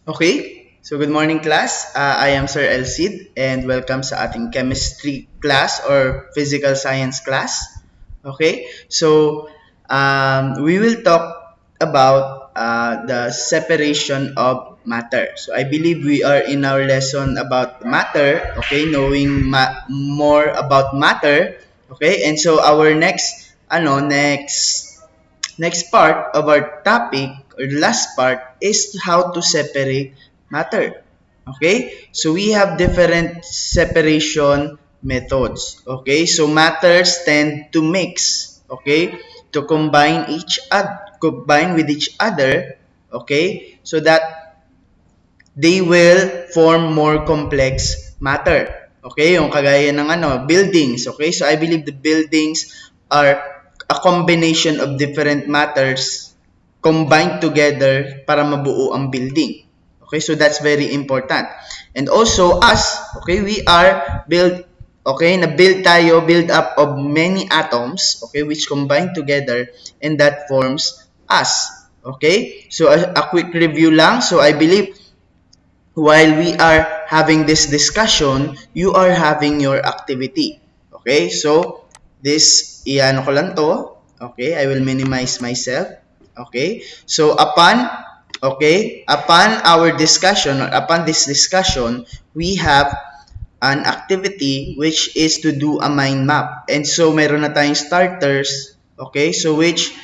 Okay, so good morning class. I am Sir Elcid and welcome sa ating chemistry class or physical science class. Okay, so we will talk about the separation of matter. So I believe we are in our lesson about matter, okay, knowing more about matter, okay, and so our next part of our topic or the last part is how to separate matter. Okay? So we have different separation methods. Okay? So matters tend to mix, okay? To combine with each other, okay? So that they will form more complex matter. Okay, yung kagaya ng buildings. Okay, so I believe the buildings are a combination of different matters combined together para mabuo ang building. Okay, so that's very important. And also us, okay, we are build up of many atoms, okay, which combine together and that forms us. Okay, so a quick review lang. So I believe while we are having this discussion, you are having your activity. Okay, so iano ko lang to. Okay, I will minimize myself. Okay, so upon our discussion or upon this discussion, we have an activity which is to do a mind map. And so meron na tayong starters, okay, so which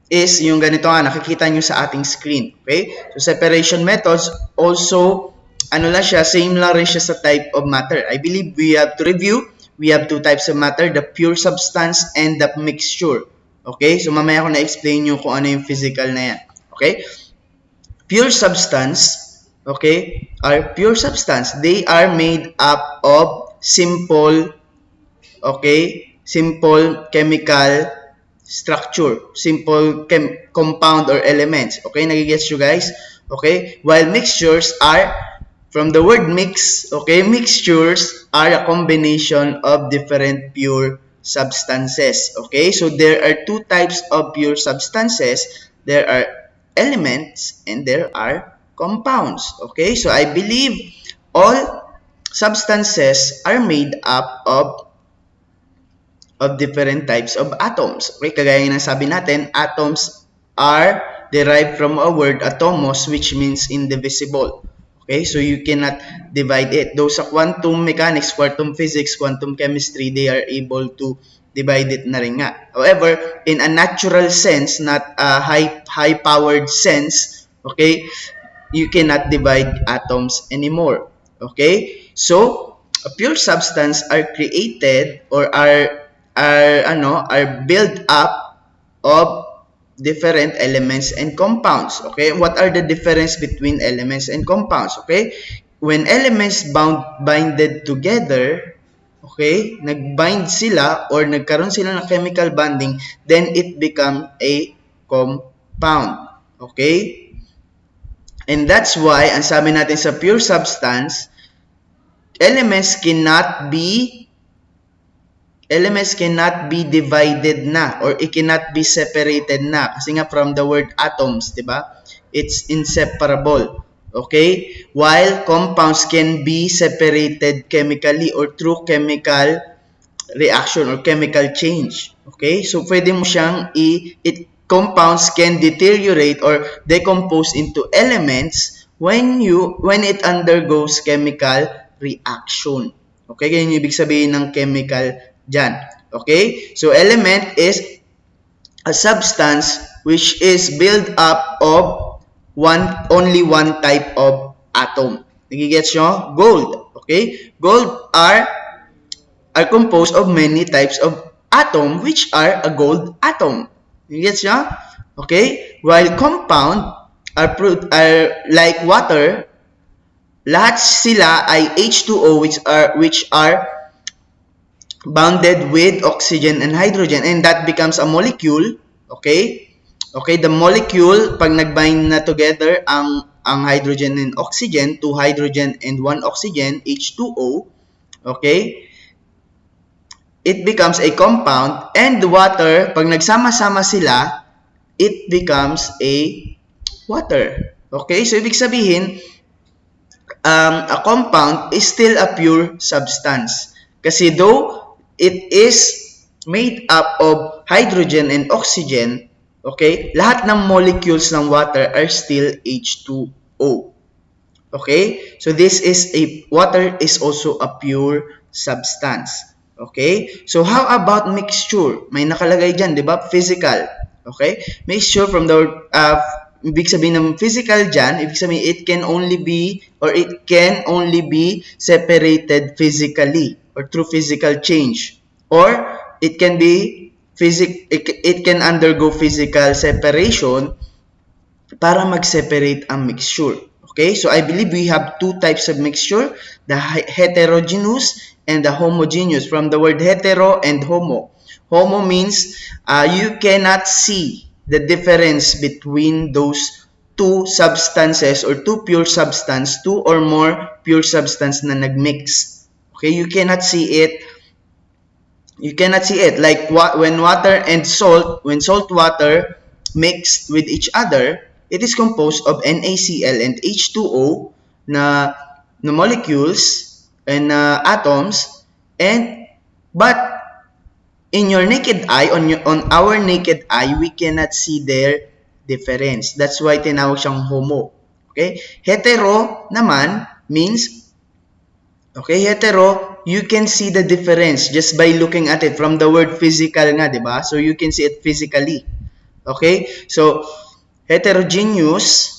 is yung ganito nga, nakikita nyo sa ating screen. Okay? So, separation methods, also, same lang rin siya sa type of matter. I believe we have to review. We have two types of matter, the pure substance and the mixture. Okay? So, mamaya ko na-explain nyo kung ano yung physical na yan. Okay? Pure substance, okay, are pure substance. They are made up of simple chemical structure, simple compound or elements. Okay, nagigets you guys? Okay, while mixtures are, from the word mix, okay, mixtures are a combination of different pure substances. Okay, so there are two types of pure substances. There are elements and there are compounds. Okay, so I believe all substances are made up of different types of atoms. Okay, kagaya ng sabi natin, atoms are derived from a word atomos, which means indivisible. Okay, so you cannot divide it. Though sa quantum mechanics, quantum physics, quantum chemistry, they are able to divide it na rin nga. However, in a natural sense, not a high-powered sense, okay, you cannot divide atoms anymore. Okay, so a pure substance are created or are built up of different elements and compounds. Okay, what are the difference between elements and compounds? Okay, when elements binded together, okay, nagbind sila or nagkaroon sila ng chemical bonding, then it become a compound. Okay, and that's why ang sabi natin sa pure substance, elements cannot be divided na or it cannot be separated na kasi nga from the word atoms, di ba? It's inseparable. Okay? While compounds can be separated chemically or through chemical reaction or chemical change. Okay? So pwede mo siyang compounds can deteriorate or decompose into elements when it undergoes chemical reaction. Okay? Ganyan yung ibig sabihin ng chemical dyan. Okay? So, element is a substance which is built up of only one type of atom. Nagigets nyo? Gold. Okay? Gold are composed of many types of atom which are a gold atom. Nagigets nyo? Okay? While compound are like water, lahat sila ay H2O which are bounded with oxygen and hydrogen, and that becomes a molecule. Okay, the molecule pag nagbind na together ang hydrogen and oxygen, 2 hydrogen and 1 oxygen, H2O, okay, it becomes a compound. And the water pag nagsama-sama sila, it becomes a water. Okay, so ibig sabihin a compound is still a pure substance. Kasi though it is made up of hydrogen and oxygen, okay, lahat ng molecules ng water are still H2O. Okay? So this is water is also a pure substance. Okay? So how about mixture? May nakalagay dyan, di ba? Physical. Okay? Mixture from the ibig sabihin ng physical dyan, ibig sabihin it can only be separated physically or through physical change, or it can be it can undergo physical separation para mag-separate ang mixture. Okay, so I believe we have two types of mixture, the heterogeneous and the homogeneous, from the word hetero and homo. Homo means you cannot see the difference between those two substances or two pure substance, two or more pure substance na nagmix. Okay, you cannot see it. You cannot see it. Like when water and salt, when salt water mixed with each other, it is composed of NaCl and H2O na molecules and atoms, but in your naked eye, on our naked eye, we cannot see their difference. That's why tinawag siyang homo. Okay? Hetero naman means, okay, hetero, you can see the difference just by looking at it from the word physical nga, di ba? So you can see it physically. Okay? So heterogeneous,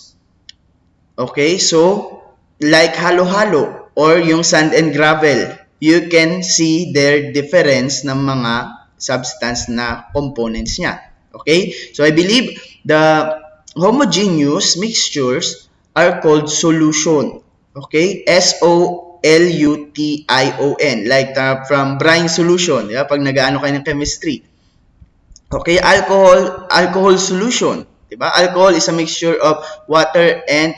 okay, so like halo-halo or yung sand and gravel, you can see their difference ng mga substance na components niya. Okay? So I believe the homogeneous mixtures are called solution. Okay? SOLUTION. Like from brine solution, diba? Pag nag-aano kayo ng chemistry. Okay? Alcohol solution. Diba? Alcohol is a mixture of water and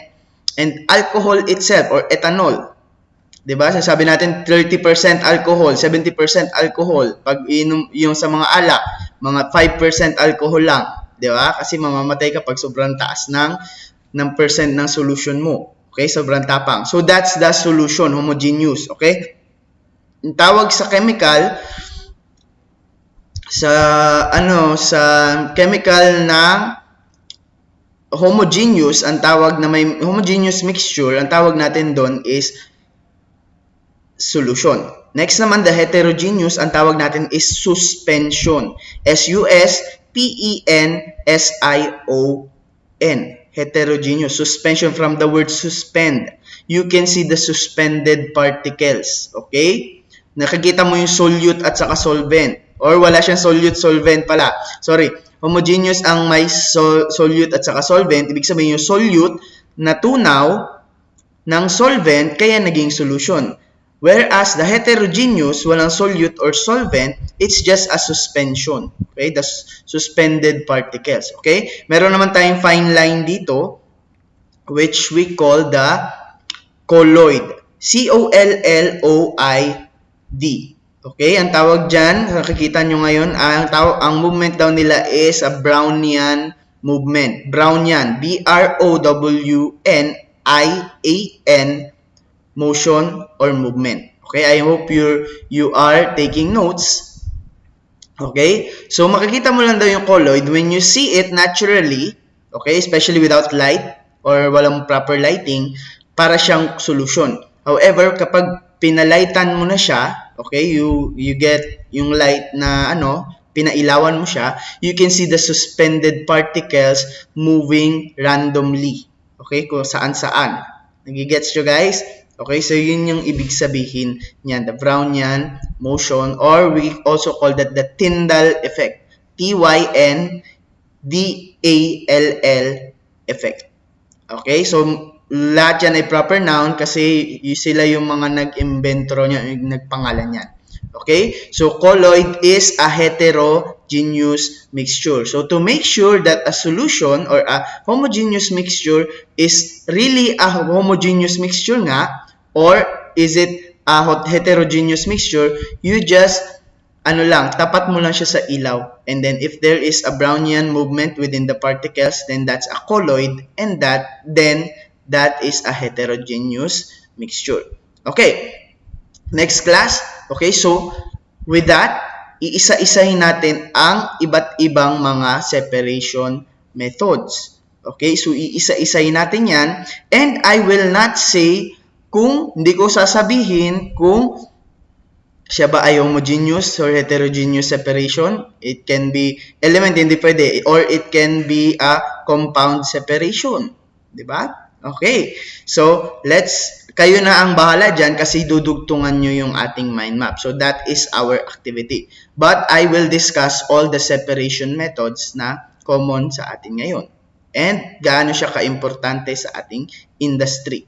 alcohol itself or ethanol. Diba? Sasabi natin 30% alcohol, 70% alcohol. Pag inom yung sa mga alak, mga 5% alcohol lang. Diba? Kasi mamamatay ka pag sobrang taas ng percent ng solution mo. Okay? Sobrang tapang. So that's the solution, homogeneous. Okay? Ang tawag sa chemical, sa chemical na homogeneous, ang tawag na may homogeneous mixture, ang tawag natin doon is solution. Next naman, the heterogeneous, ang tawag natin is suspension. SUSPENSION. Heterogeneous. Suspension, from the word suspend. You can see the suspended particles. Okay? Nakikita mo yung solute at saka solvent. Or wala siyang solute-solvent pala. Sorry. Homogeneous ang may solute at saka solvent. Ibig sabihin yung solute na tunaw ng solvent kaya naging solution. Whereas the heterogeneous, walang solute or solvent, it's just a suspension. Okay? The suspended particles. Okay? Meron naman tayong fine line dito, which we call the colloid. COLLOID. Okay? Ang tawag dyan, nakikita nyo ngayon, ang movement daw nila is a Brownian movement. Brownian. BROWNIAN motion or movement. Okay, I hope you are taking notes. Okay, so makikita mo lang daw yung colloid when you see it naturally, okay, especially without light or walang proper lighting, para siyang solution. However, kapag pinalightan mo na siya, okay, you get yung light na pinailawan mo siya, you can see the suspended particles moving randomly. Okay, kung saan-saan. Nagigets nyo guys? Okay, so yun yung ibig sabihin niyan, the Brownian motion, or we also call that the Tyndall effect. TYNDALL effect. Okay, so lahat yan ay proper noun kasi sila yung mga nag-inventro niya, nagpangalan niyan. Okay, so colloid is a heterogeneous mixture. So to make sure that a solution or a homogeneous mixture is really a homogeneous mixture nga, or is it a heterogeneous mixture, you just tapat mo lang siya sa ilaw. And then if there is a Brownian movement within the particles, then that's a colloid, and that is a heterogeneous mixture. Okay, next class. Okay, so with that, iisa-isahin natin ang iba't ibang mga separation methods. Okay, so iisa-isahin natin yan, and I will not say kung hindi ko sasabihin kung siya ba ay homogeneous or heterogeneous separation. It can be element, hindi pwede. Or it can be a compound separation. Diba? Okay. So, kayo na ang bahala dyan kasi dudugtungan nyo yung ating mind map. So, that is our activity. But I will discuss all the separation methods na common sa atin ngayon. And gaano siya ka-importante sa ating industry.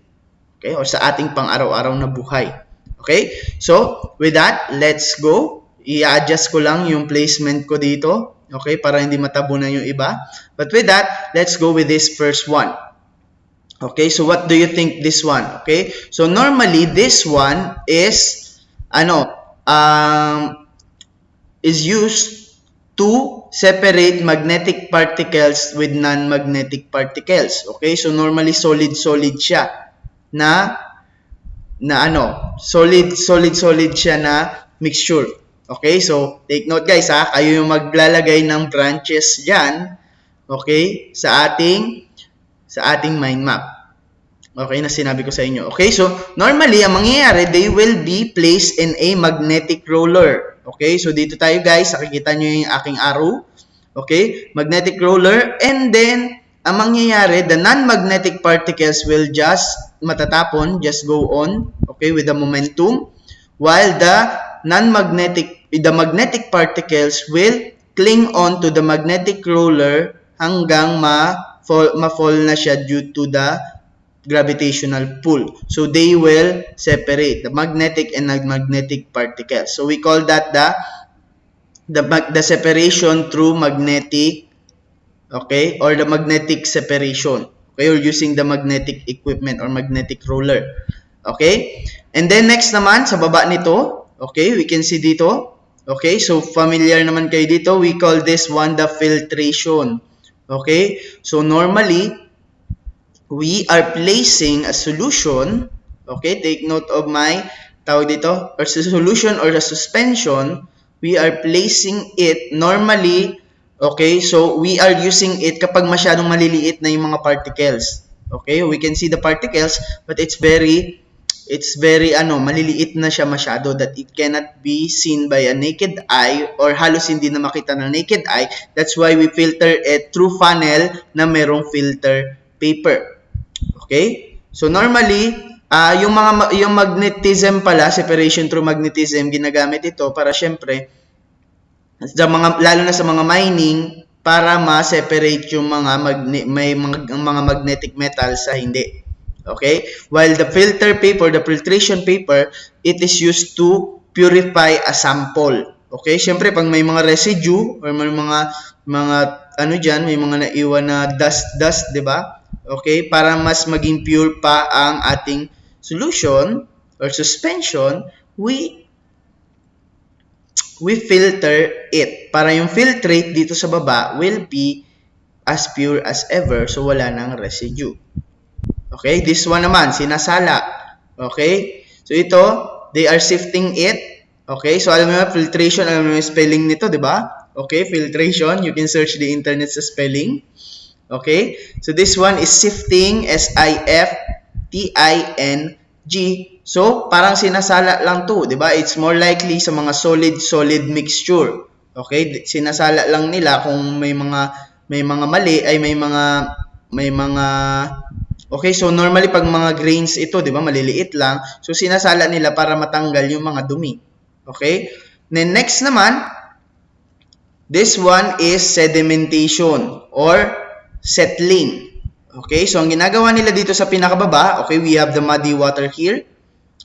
Okay? Or sa ating pang-araw-araw na buhay. Okay? So, with that, let's go. I-adjust ko lang yung placement ko dito. Okay? Para hindi matabunan yung iba. But with that, let's go with this first one. Okay? So, what do you think this one? Okay? So, normally, this one is, is used to separate magnetic particles with non-magnetic particles. Okay? So, normally, solid-solid siya solid siya na mixture. Okay, so take note guys ha, kayo yung maglalagay ng branches diyan, okay, sa ating mind map. Okay, na sinabi ko sa inyo. Okay, so normally ang mangyayari, they will be placed in a magnetic roller. Okay, so dito tayo guys, nakikita niyo yung aking arrow. Okay, magnetic roller, and then ang mangyayari, the non-magnetic particles will just matatapon, just go on, okay, with the momentum, while the magnetic particles will cling on to the magnetic roller hanggang ma-fall na siya due to the gravitational pull. So they will separate the magnetic and non-magnetic particles. So we call that the separation through magnetic, okay, or the magnetic separation. Okay, or using the magnetic equipment or magnetic roller. Okay? And then next naman, sa baba nito, okay, we can see dito. Okay, so familiar naman kayo dito. We call this one the filtration. Okay? So normally, we are placing a solution. Okay, take note of my tawag dito, or solution or a suspension. We are placing it normally. Okay, so we are using it kapag masyadong maliliit na yung mga particles. Okay, we can see the particles, but it's very maliliit na siya masyado that it cannot be seen by a naked eye or halos hindi na makita ng naked eye. That's why we filter it through funnel na merong filter paper. Okay? So normally, yung magnetism pala, separation through magnetism, ginagamit ito para syempre lalo na sa mga mining para ma-separate yung mga magnetic metals sa hindi. Okay? While the filter paper, the filtration paper, it is used to purify a sample. Okay? Siyempre, pag may mga residue or may mga may mga naiwan na dust, di ba? Okay? Para mas maging pure pa ang ating solution or suspension, we filter it. Para yung filtrate dito sa baba will be as pure as ever. So, wala nang residue. Okay? This one naman, sinasala. Okay? So, ito, they are sifting it. Okay? So, alam mo yung filtration, alam mo yung spelling nito, di ba? Okay? Filtration. You can search the internet sa spelling. Okay? So, this one is sifting, S-I-F-T-I-N-G. So, parang sinasala lang to, di ba? It's more likely sa mga solid mixture. Okay? Sinasala lang nila kung may mga mali ay may mga okay, so normally pag mga grains ito, di ba, maliliit lang. So, sinasala nila para matanggal yung mga dumi. Okay? Then next naman, this one is sedimentation or settling. Okay? So, ang ginagawa nila dito sa pinakababa, okay, we have the muddy water here.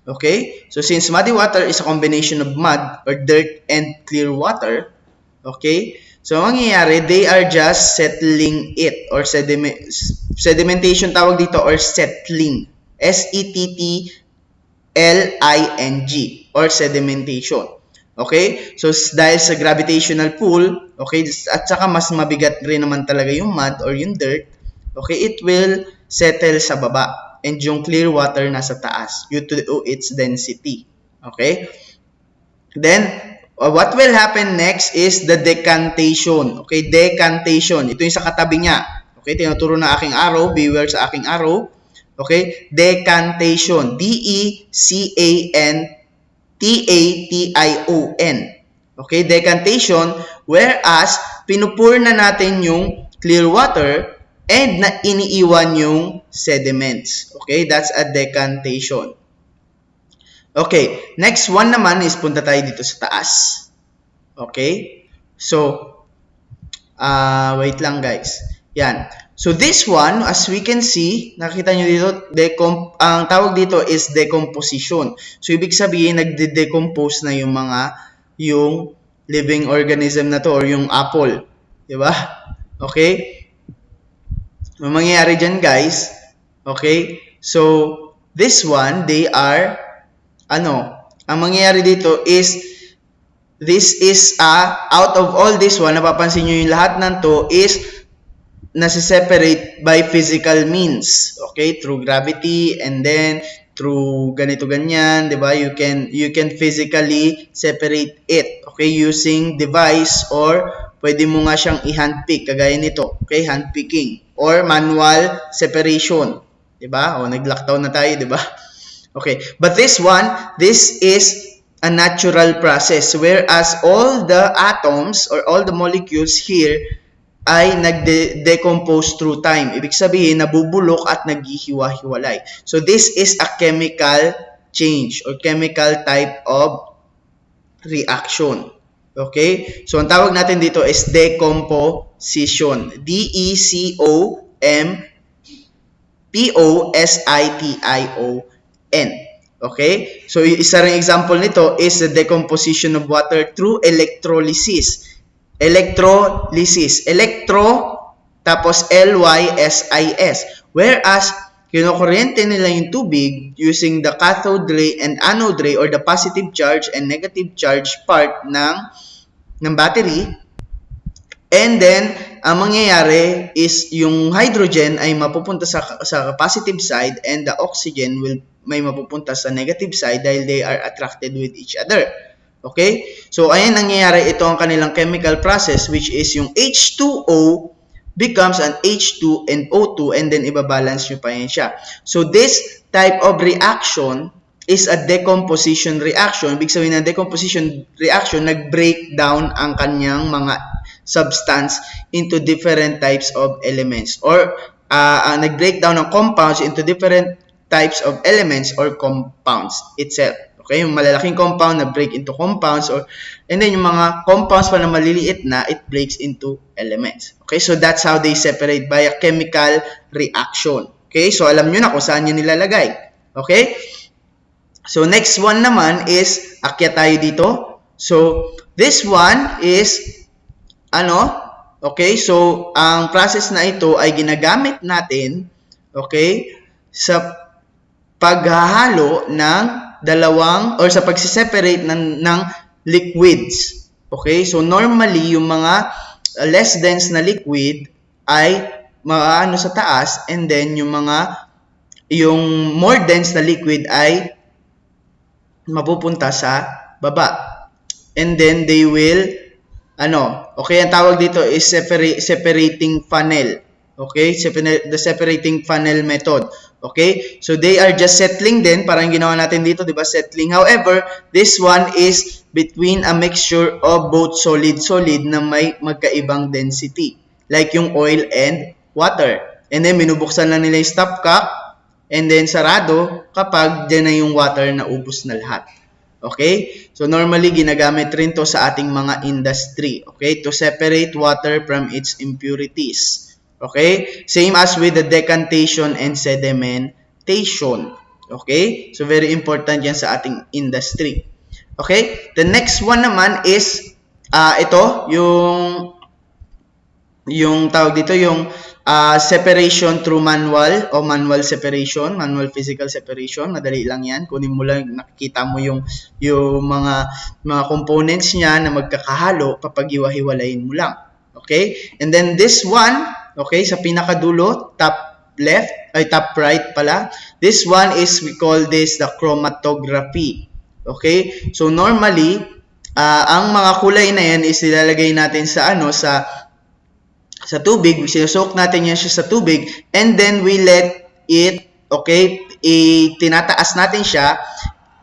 Okay? So, since muddy water is a combination of mud or dirt and clear water, okay? So, ang mangyayari, they are just settling it or sedimentation tawag dito or settling. S-E-T-T-L-I-N-G or sedimentation. Okay? So, dahil sa gravitational pull, okay, at saka mas mabigat rin naman talaga yung mud or yung dirt, okay, it will settle sa baba. and yung clear water nasa taas due to its density. Okay? Then, what will happen next is the decantation. Okay, decantation. Ito yung sa katabi niya. Okay, tinuturo na aking arrow. Beware sa aking arrow. Okay, decantation. D-E-C-A-N-T-A-T-I-O-N. Okay, decantation. Whereas, pinupur na natin yung clear water and na iniiwan yung sediments. Okay, that's a decantation. Okay, next one naman is punta tayo dito sa taas. Okay? So, wait lang guys. Yan. So, this one, as we can see, nakita nyo dito, ang tawag dito is decomposition. So, ibig sabihin, nagde-decompose na yung living organism na to or yung apple. Diba? Okay? Ang mangyayari dyan guys, okay? So, this one, they are ang mangyayari dito is, this is out of all this one, napapansin nyo yung lahat ng to is nasi-separate by physical means. Okay? Through gravity and then through ganito ganyan, di ba? You can physically separate it. Okay? Using device or pwede mo nga siyang i-handpick kagaya nito. Okay? Handpicking or manual separation. Di ba? O, nag-lockdown na tayo, di ba? Okay, but this is a natural process whereas all the atoms or all the molecules here ay nagde-decompose through time. Ibig sabihin, nabubulok at naghihiwa-hiwalay. So, this is a chemical change or chemical type of reaction. Okay? So, ang tawag natin dito is decomposition. D-E-C-O-M-P-O-S-I-T-I-O-N. Okay? So, isa ring example nito is the decomposition of water through electrolysis. Electrolysis. Electro, tapos L-Y-S-I-S. Whereas, kinokuryente nila yung tubig using the cathode ray and anode ray or the positive charge and negative charge part ng battery. And then, ang mangyayari is yung hydrogen ay mapupunta sa positive side and the oxygen may mapupunta sa negative side dahil they are attracted with each other. Okay? So, ayan nangyayari, ito ang kanilang chemical process which is yung H2O becomes an H2 and O2 and then ibabalance nyo pa yan siya. So, this type of reaction is a decomposition reaction. Ibig sabihin na decomposition reaction, nag-break down ang kanyang mga substance into different types of elements or nag-break down ng compounds into different types of elements or compounds itself. Okay, yung malalaking compound na break into compounds and then yung mga compounds pa na maliliit na it breaks into elements. Okay, so that's how they separate by a chemical reaction. Okay, so alam nyo na kung saan nyo nilalagay. Okay? So next one naman is akyat tayo dito. So this one is okay, so ang process na ito ay ginagamit natin okay sa paghahalo ng dalawang or sa pagsiseparate ng liquids. Okay? So normally yung mga less dense na liquid ay maano sa taas and then yung more dense na liquid ay mapupunta sa baba. And then they will okay, ang tawag dito is separating funnel. Okay? The separating funnel method. Okay? So, they are just settling din. Parang ginawa natin dito, di ba? Settling. However, this one is between a mixture of both solid-solid na may magkaibang density. Like yung oil and water. And then, binubuksan lang nila yung stopcock. And then, sarado kapag dyan na yung water na ubos na lahat. Okay? So, normally, ginagamit rin to sa ating mga industry. Okay? To separate water from its impurities. Okay? Same as with the decantation and sedimentation. Okay? So, very important yan sa ating industry. Okay? The next one naman is, ito, yung tawag dito, yung separation through manual o manual separation, manual physical separation. Madali lang yan. Kunin mo lang, nakikita mo yung mga components niya na magkakahalo, papag-iwa-hiwalayin mo lang. Okay? And then this one, okay, sa pinakadulo, top left, ay top right pala. This one is, we call this the chromatography. Okay? So normally, ang mga kulay na yan is ilalagay natin sa sa tubig, sinusok natin yan siya sa tubig, and then we let it, okay, tinataas natin siya,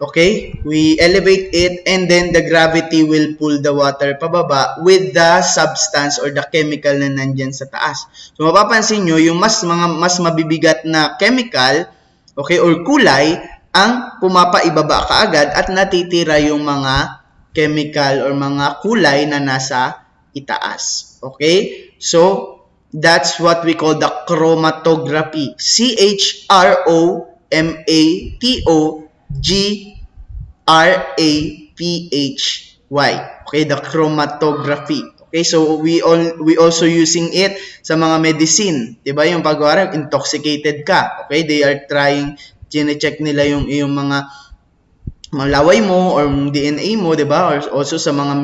okay, we elevate it, and then the gravity will pull the water pababa with the substance or the chemical na nandyan sa taas. So mapapansin nyo, yung mas mabibigat na chemical, okay, or kulay, ang pumapaibaba kaagad at natitira yung mga chemical or mga kulay na nasa itaas. Okay? So, that's what we call the chromatography. C-H-R-O-M-A-T-O-G-R-A-P-H-Y. Okay? The chromatography. Okay? So, we also using it sa mga medicine. Diba? Yung pagwara, intoxicated ka. Okay? They are trying, chine-check nila yung mga laway mo or DNA mo, 'di ba? Or also sa mga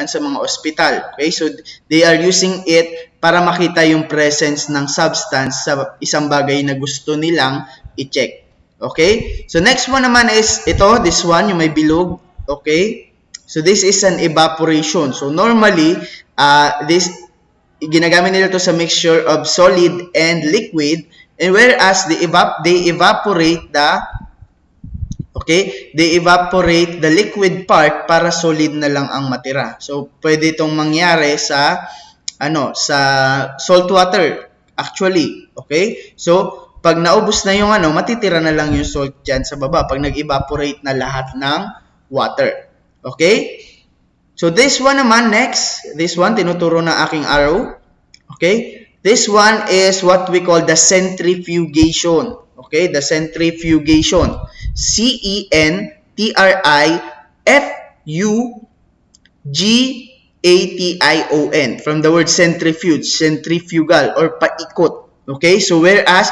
sa mga ospital. Okay? So they are using it para makita yung presence ng substance sa isang bagay na gusto nilang i-check. Okay? So next one naman is ito, this one, yung may bilog. Okay? So this is an evaporation. So normally, this ginagamit nila to sa mixture of solid and liquid, and whereas they evaporate they evaporate the liquid part para solid na lang ang matira. So, pwede itong mangyari sa salt water, actually. Okay? So, pag naubos na yung matitira na lang yung salt dyan sa baba pag nag-evaporate na lahat ng water. Okay? So, this one naman, next. This one, tinuturo na aking arrow. Okay? This one is what we call the centrifugation. Okay? The centrifugation. C-E-N-T-R-I-F-U-G-A-T-I-O-N. From the word centrifuge, centrifugal or paikot. Okay? So, whereas,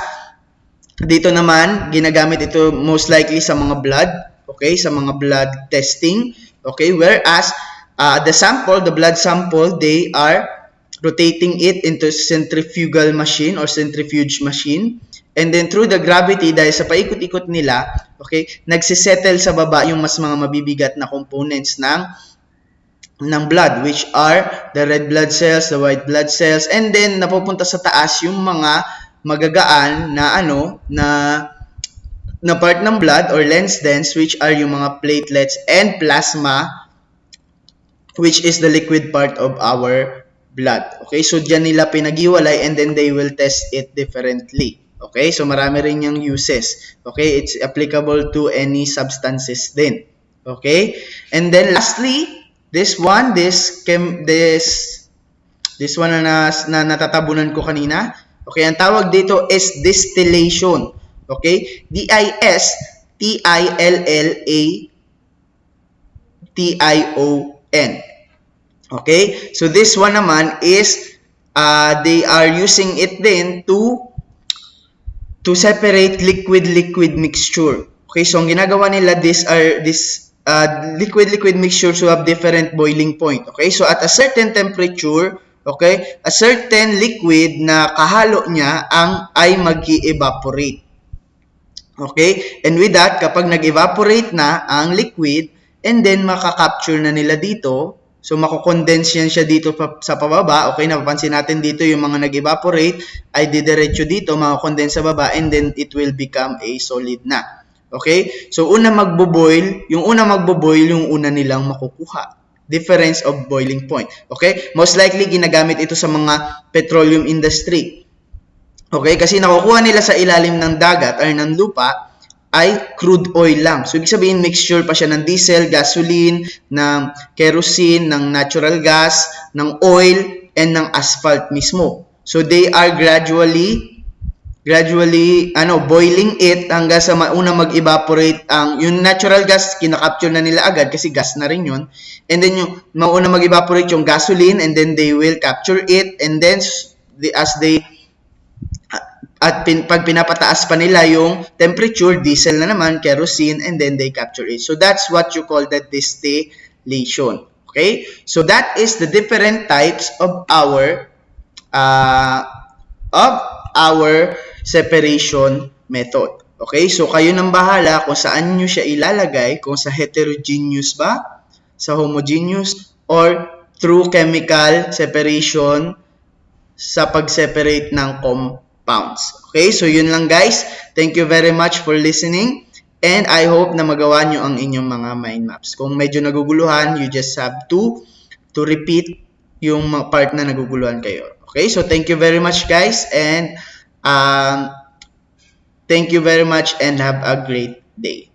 dito naman, ginagamit ito most likely sa mga blood. Okay? Sa mga blood testing. Okay? Whereas, the blood sample, they are rotating it into centrifugal machine or centrifuge machine. And then through the gravity, dahil sa paikot-ikot nila, okay, nagsisettle sa baba yung mas mga mabibigat na components ng blood, which are the red blood cells, the white blood cells, and then napupunta sa taas yung mga magagaan na na part ng blood or lens dens, which are yung mga platelets and plasma, which is the liquid part of our blood. Okay, so dyan nila pinag-iwalay, and then they will test it differently. Okay, so marami rin yung uses. Okay, it's applicable to any substances din. Okay, and then lastly, this one na natatabunan ko kanina. Okay, ang tawag dito is distillation. Okay, D-I-S-T-I-L-L-A-T-I-O-N. Okay, so this one naman is they are using it then to separate liquid mixture. Okay, so ang ginagawa nila, liquid mixtures who have different boiling point. Okay, so at a certain temperature, okay, a certain liquid na kahalo niya ay mag-evaporate. Okay, and with that, kapag nag-evaporate na ang liquid, and then makaka-capture na nila dito, so mako-condense yan siya dito sa pababa. Okay, napapansin natin dito yung mga nag-evaporate ay didiretso dito, mako-condense sa baba, and then it will become a solid na. Okay, so yung una magbo-boil, yung una nilang makukuha. Difference of boiling point. Okay, most likely ginagamit ito sa mga petroleum industry. Okay, kasi nakukuha nila sa ilalim ng dagat or ng lupa ay crude oil lang. So, ibig sabihin, mixture pa siya ng diesel, gasoline, ng kerosene, ng natural gas, ng oil, and ng asphalt mismo. So, they are gradually boiling it hanggang sa mauna mag-evaporate yung natural gas, kinakapture na nila agad kasi gas na rin yun. And then, yung mauna mag-evaporate yung gasoline, and then they will capture it, and then, pag pinapataas pa nila yung temperature, diesel na naman, kerosene, and then they capture it. So that's what you call the distillation. Okay? So that is the different types of our separation method. Okay, so kayo nang bahala kung saan nyo siya ilalagay, kung sa heterogeneous ba, sa homogeneous, or through chemical separation sa pag-separate ng compounds. Okay, so yun lang guys. Thank you very much for listening. And I hope na magawa nyo ang inyong mga mind maps. Kung medyo naguguluhan, you just have to repeat yung part na naguguluhan kayo. Okay, so thank you very much guys. And thank you very much and have a great day.